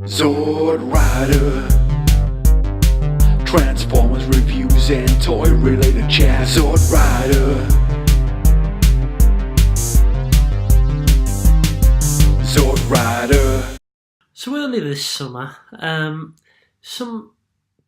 Sword Rider, Transformers reviews and toy related chat. Sword Rider, Sword Rider. So early this summer, some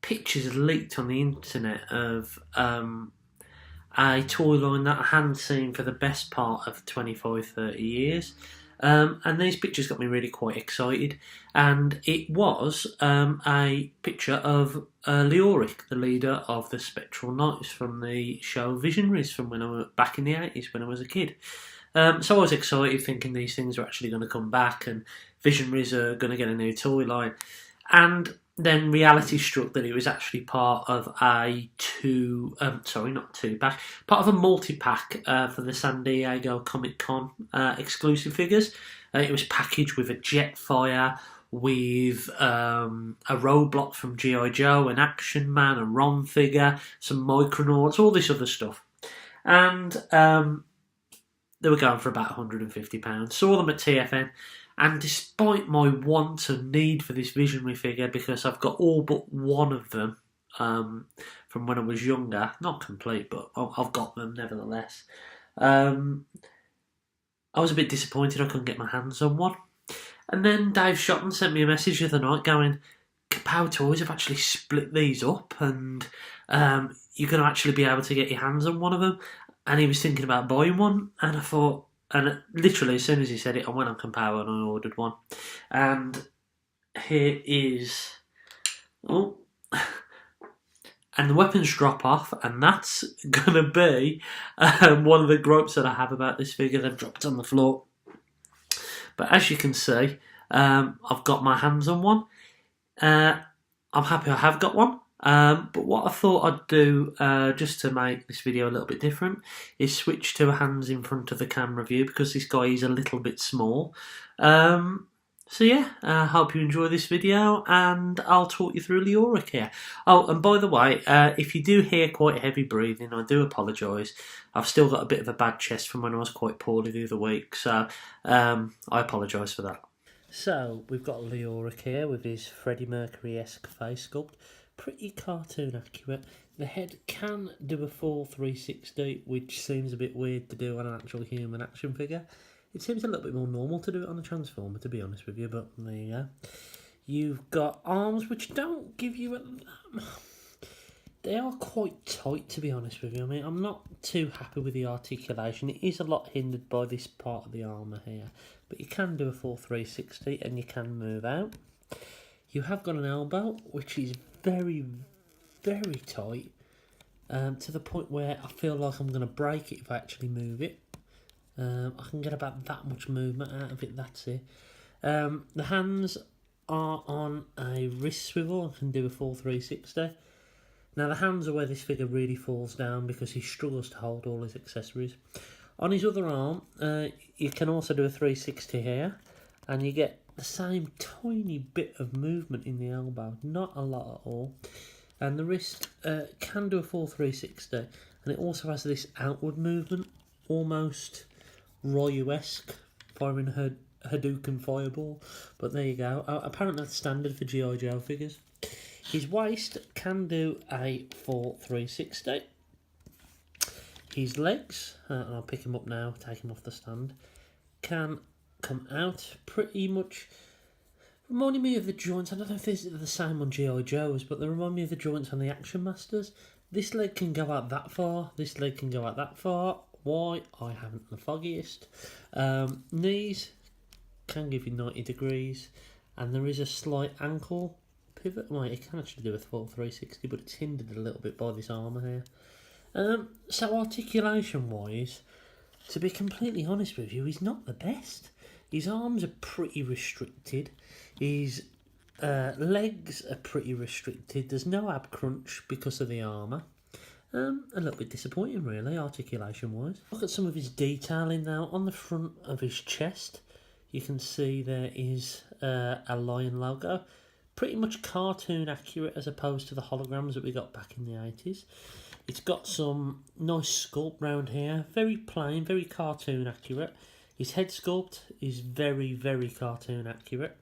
pictures leaked on the internet of a toy line that I hadn't seen for the best part of 25-30 years. And these pictures got me really quite excited. And it was a picture of Leoric, the leader of the Spectral Knights from the show Visionaries from when I was back in the 80s when I was a kid. So I was excited, thinking these things are actually going to come back and Visionaries are going to get a new toy line. And then reality struck that it was actually part of a part of a multi-pack for the San Diego Comicon exclusive figures. It was packaged with a Jetfire, with a Roadblock from G.I. Joe, an Action Man, a Ron figure, some Micronauts, all this other stuff. And they were going for about £150. Saw them at TFN. And despite my want and need for this Visionary figure, because I've got all but one of them from when I was younger, not complete, but I've got them nevertheless, I was a bit disappointed I couldn't get my hands on one. And then Dave Shotton sent me a message the other night going, Kapow Toys have actually split these up and you're going to actually be able to get your hands on one of them. And he was thinking about buying one, and I thought, and literally as soon as he said it, I went on Compower and I ordered one. And here is, and the weapons drop off, and that's going to be one of the gripes that I have about this figure. They've dropped on the floor. But as you can see, I've got my hands on one. I'm happy I have got one. But what I thought I'd do, just to make this video a little bit different, is switch to a hands in front of the camera view, because this guy is a little bit small. So yeah, I hope you enjoy this video, and I'll talk you through Leoric here. Oh, and by the way, if you do hear quite heavy breathing, I do apologise. I've still got a bit of a bad chest from when I was quite poorly the other week, so I apologise for that. So, we've got Leoric here with his Freddie Mercury-esque face sculpt. Pretty cartoon accurate. The head can do a full 360, which seems a bit weird to do on an actual human action figure. It seems a little bit more normal to do it on a Transformer, to be honest with you, but there you go. You've got arms which don't give you a... They are quite tight, to be honest with you. I mean, I'm not too happy with the articulation. It is a lot hindered by this part of the armour here, but you can do a full 360 and you can move out. You have got an elbow, which is very, very tight, to the point where I feel like I'm going to break it if I actually move it. I can get about that much movement out of it, that's it. The hands are on a wrist swivel. I can do a full 360. Now the hands are where this figure really falls down because he struggles to hold all his accessories. On his other arm, you can also do a 360 here, and you get the same tiny bit of movement in the elbow, not a lot at all. And the wrist can do a full 360, and it also has this outward movement, almost Ryu-esque, firing a Hadouken fireball. But there you go. Apparently that's standard for G.I. Joe figures. His waist can do a full 360. His legs, and I'll pick him up now, take him off the stand, can come out pretty much, reminding me of the joints. I don't know if these are the same on G.I. Joe's, but they remind me of the joints on the Action Masters. This leg can go out that far, this leg can go out that far. Why? I haven't the foggiest. Knees can give you 90 degrees, and there is a slight ankle pivot. Well, it can actually do a full 360, but it's hindered a little bit by this armour here. So articulation wise, to be completely honest with you, he's not the best. His arms are pretty restricted. His legs are pretty restricted. There's no ab crunch because of the armour. A little bit disappointing, really, articulation-wise. Look at some of his detailing now. On the front of his chest, you can see there is a lion logo. Pretty much cartoon accurate as opposed to the holograms that we got back in the 80s. It's got some nice sculpt round here. Very plain, very cartoon accurate. His head sculpt is very, very cartoon accurate.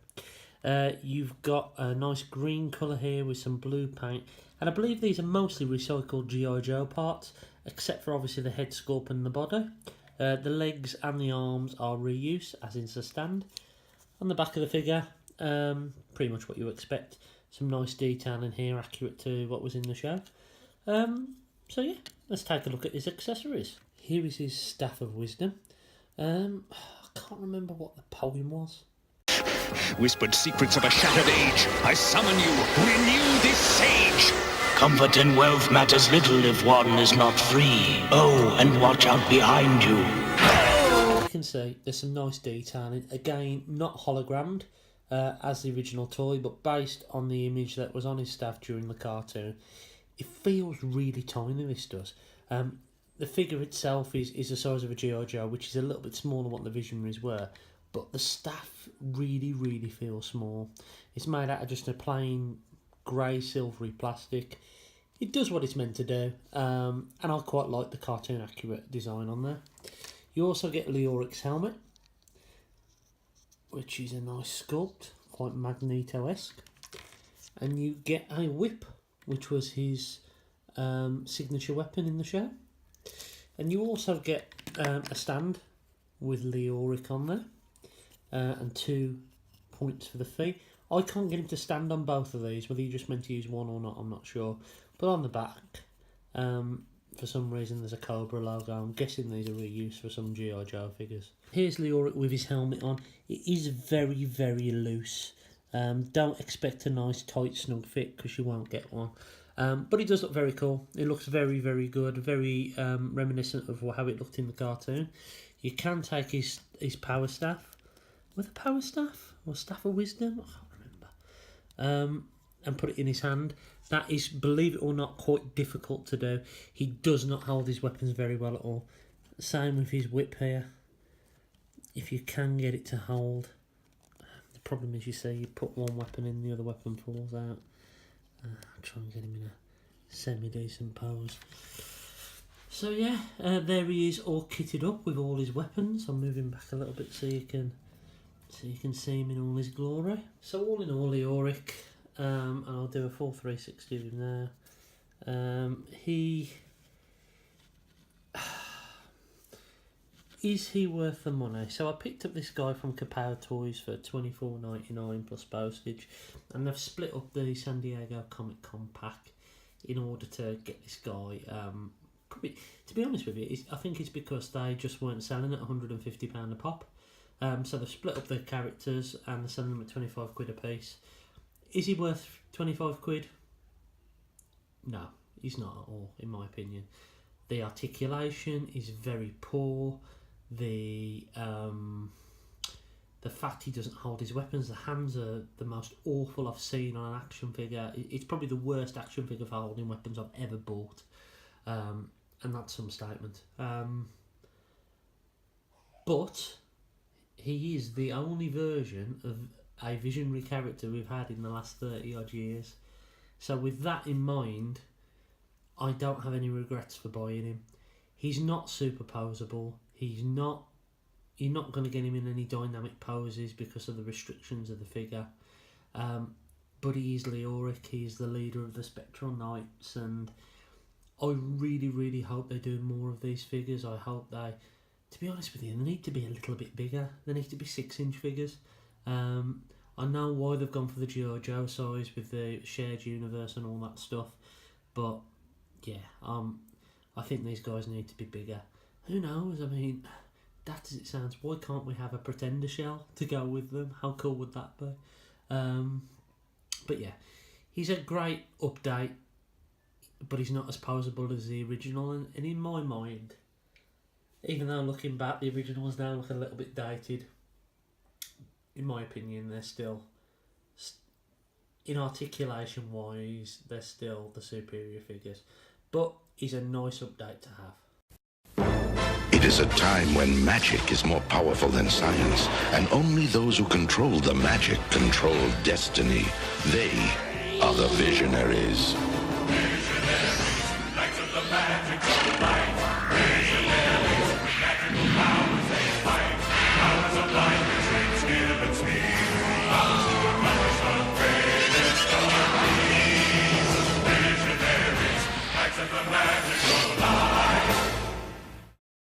You've got a nice green colour here with some blue paint, and I believe these are mostly recycled G.I. Joe parts, except for obviously the head sculpt and the body. The legs and the arms are reuse, as in the stand. On the back of the figure, pretty much what you expect. Some nice detail in here, accurate to what was in the show. So yeah, let's take a look at his accessories. Here is his Staff of Wisdom. I can't remember what the poem was. Whispered secrets of a shattered age, I summon you, renew this sage! Comfort and wealth matters little if one is not free. Oh, and watch out behind you. You can see there's some nice detailing. Again, not hologrammed as the original toy, but based on the image that was on his staff during the cartoon. It feels really tiny, this does. The figure itself is the size of a G.I. Joe, which is a little bit smaller than what the Visionaries were. But the staff really, really feels small. It's made out of just a plain grey, silvery plastic. It does what it's meant to do, and I quite like the cartoon accurate design on there. You also get Leoric's helmet, which is a nice sculpt, quite Magneto-esque. And you get a whip, which was his signature weapon in the show. And you also get a stand with Leoric on there, and 2 points for the fee. I can't get him to stand on both of these, whether you just meant to use one or not, I'm not sure. But on the back, for some reason there's a Cobra logo. I'm guessing these are reused for some G.I. Joe figures. Here's Leoric with his helmet on. It is very, very loose. Don't expect a nice tight snug fit because you won't get one. But it does look very cool. It looks very, very good. Very reminiscent of how it looked in the cartoon. You can take his power staff. With a power staff? Or Staff of Wisdom? I can't remember. And put it in his hand. That is, believe it or not, quite difficult to do. He does not hold his weapons very well at all. Same with his whip here. If you can get it to hold. The problem is, you see, you put one weapon in, the other weapon falls out. I'll try and get him in a semi-decent pose. So yeah, there he is, all kitted up with all his weapons. I'm moving back a little bit so you can see him in all his glory. So all in all, Leoric, and I'll do a full 360 of him now. Is he worth the money? So I picked up this guy from Kapow Toys for $24.99 plus postage, and they've split up the San Diego Comicon pack in order to get this guy. Probably, to be honest with you, I think it's because they just weren't selling at £150 a pop. So they've split up their characters and they're selling them at 25 quid a piece. Is he worth 25 quid? No, he's not at all, in my opinion. The articulation is very poor. The fact he doesn't hold his weapons, the hands are the most awful I've seen on an action figure. It's probably the worst action figure for holding weapons I've ever bought, and that's some statement. But he is the only version of a visionary character we've had in the last 30 odd years. So with that in mind, I don't have any regrets for buying him. He's not superposable. You're not going to get him in any dynamic poses because of the restrictions of the figure. But he is Leoric. He is the leader of the Spectral Knights, and I really, really hope they do more of these figures. I hope they, to be honest with you, they need to be a little bit bigger. They need to be 6-inch figures. I know why they've gone for the G.I. Joe size with the shared universe and all that stuff, but yeah, I think these guys need to be bigger. Who knows? I mean, that as it sounds, why can't we have a Pretender shell to go with them? How cool would that be? But yeah, he's a great update, but he's not as posable as the original. And in my mind, even though looking back, the originals now look a little bit dated. In my opinion, they're still, in articulation wise, they're still the superior figures. But he's a nice update to have. It is a time when magic is more powerful than science, and only those who control the magic control destiny. They are the Visionaries. Knights of the magic